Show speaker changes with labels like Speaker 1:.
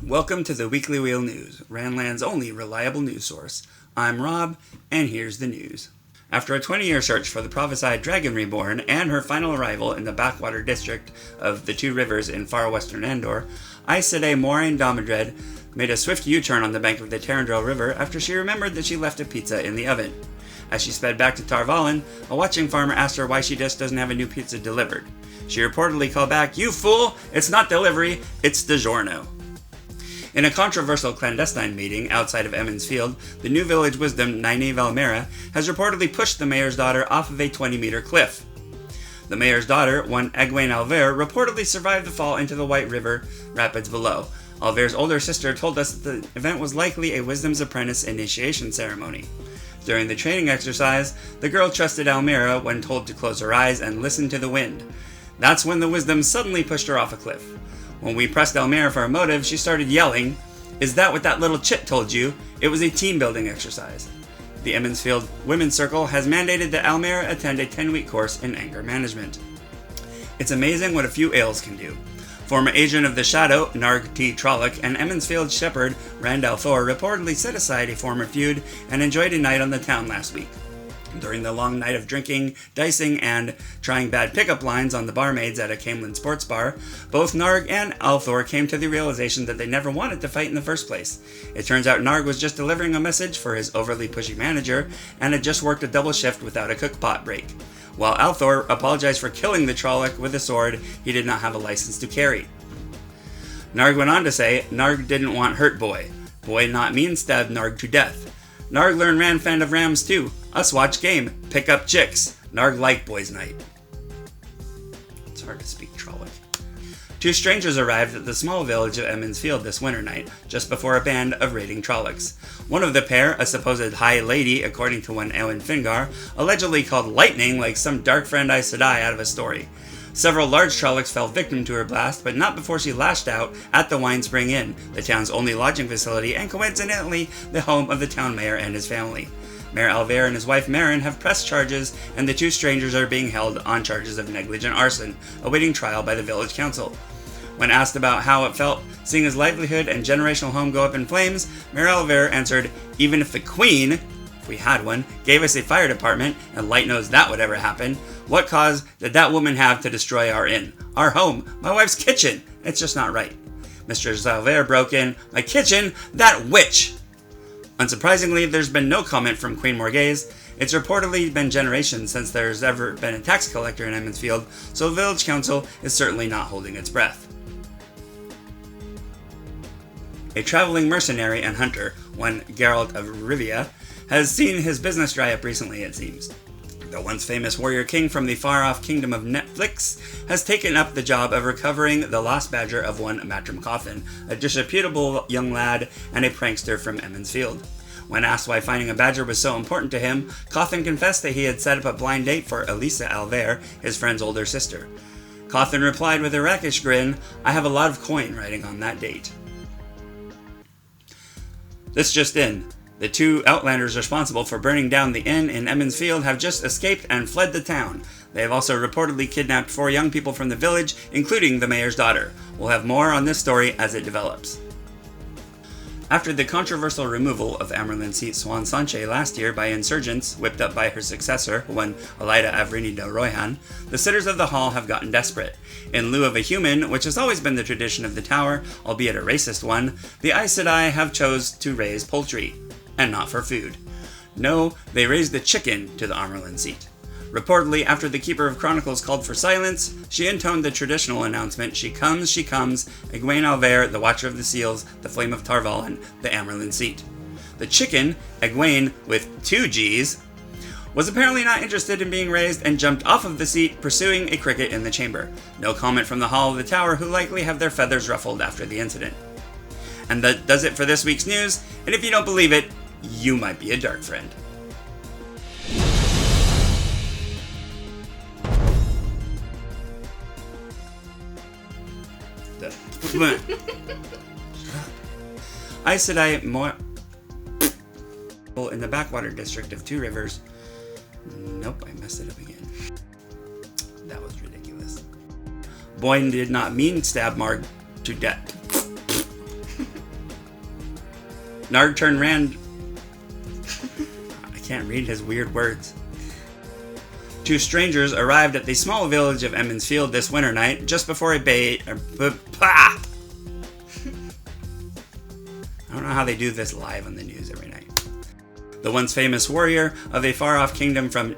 Speaker 1: Welcome to the Weekly Wheel News, Randland's only reliable news source. I'm Rob, and here's the news. After a 20-year search for the prophesied Dragon Reborn and her final arrival in the backwater district of the Two Rivers in far western Andor, Aes Sedai Moiraine Damodred made a swift U-turn on the bank of the Tarandrel River after she remembered that she left a pizza in the oven. As she sped back to Tar Valon, a watching farmer asked her why she just doesn't have a new pizza delivered. She reportedly called back, "You fool! It's not delivery, it's DiGiorno." In a controversial clandestine meeting outside of Emond's Field, the new village wisdom Nynaeve Almyra has reportedly pushed the mayor's daughter off of a 20-meter cliff. The mayor's daughter, one Egwene Alver, reportedly survived the fall into the White River rapids below. Alver's older sister told us that the event was likely a Wisdom's Apprentice initiation ceremony. During the training exercise, the girl trusted Almyra when told to close her eyes and listen to the wind. That's when the wisdom suddenly pushed her off a cliff. When we pressed Almyra for a motive, she started yelling, "Is that what that little chit told you? It was a team-building exercise." The Emond's Field Women's Circle has mandated that Almyra attend a 10-week course in anger management. It's amazing what a few ales can do. Former agent of the Shadow, NARG T. Trolloc, and Emond's Field shepherd, Rand al'Thor, reportedly set aside a former feud and enjoyed a night on the town last week. During the long night of drinking, dicing, and trying bad pickup lines on the barmaids at a Camelin sports bar, both Narg and al'Thor came to the realization that they never wanted to fight in the first place. It turns out Narg was just delivering a message for his overly pushy manager and had just worked a double shift without a cookpot break. While al'Thor apologized for killing the Trolloc with a sword he did not have a license to carry. Narg went on to say, "Narg didn't want hurt boy. Boy not mean stabbed Narg to death. Narg learn ran fan of rams too. Us watch game. Pick up chicks. Narg like boys night." It's hard to speak Trolloc. Two strangers arrived at the small village of Emond's Field this winter night, just before a band of raiding Trollocs. One of the pair, a supposed high lady according to one Eowyn Fingar, allegedly called lightning like some dark friend Aes Sedai out of a story. Several large Trollocs fell victim to her blast, but not before she lashed out at the Wine Spring Inn, the town's only lodging facility and coincidentally the home of the town mayor and his family. Mayor Alver and his wife Meryn have pressed charges, and the two strangers are being held on charges of negligent arson, awaiting trial by the village council. When asked about how it felt seeing his livelihood and generational home go up in flames, Mayor Alver answered, "Even if the Queen, if we had one, gave us a fire department, and light knows that would ever happen, what cause did that woman have to destroy our inn, our home, my wife's kitchen? It's just not right." Mr. Alver broke in, "My kitchen? That witch!" Unsurprisingly, there's been no comment from Queen Morgase. It's reportedly been generations since there's ever been a tax collector in Emond's Field, so the village council is certainly not holding its breath. A traveling mercenary and hunter, one Geralt of Rivia, has seen his business dry up recently, it seems. The once famous warrior king from the far-off kingdom of Netflix has taken up the job of recovering the lost badger of one Matrim CAUTHON, a disreputable young lad and a prankster from Emond's Field. When asked why finding a badger was so important to him, CAUTHON confessed that he had set up a blind date for Elisa Alver, his friend's older sister. CAUTHON replied with a rakish grin, "I have a lot of coin riding on that date." This just in. The two outlanders responsible for burning down the inn in Emond's Field have just escaped and fled the town. They have also reportedly kidnapped 4 young people from the village, including the mayor's daughter. We'll have more on this story as it develops. After the controversial removal of AMYRLIN seat Siuan Sanche last year by insurgents, whipped up by her successor, one Elaida Avrini de Royan, the sitters of the hall have gotten desperate. In lieu of a human, which has always been the tradition of the tower, albeit a racist one, the Aes Sedai have chose to raise poultry. And not for food. No, they raised the chicken to the AMYRLIN seat. Reportedly, after the Keeper of Chronicles called for silence, she intoned the traditional announcement, she comes, Egwene Alver, the Watcher of the Seals, the Flame of Tar Valon, the AMYRLIN seat. The chicken, Egwene with 2 G's, was apparently not interested in being raised and jumped off of the seat, pursuing a cricket in the chamber. No comment from the Hall of the Tower, who likely have their feathers ruffled after the incident. And that does it for this week's news, and if you don't believe it, you might be a dark friend. Aes Sedai in the backwater district of Two Rivers. Nope, I messed it up again. That was ridiculous. Boyne did not mean stab Marg to death. NARG turned Rand... I can't read his weird words. Two strangers arrived at the small village of Emmons Field this winter night, just before a I don't know how they do this live on the news every night. The once famous warrior of a far-off kingdom from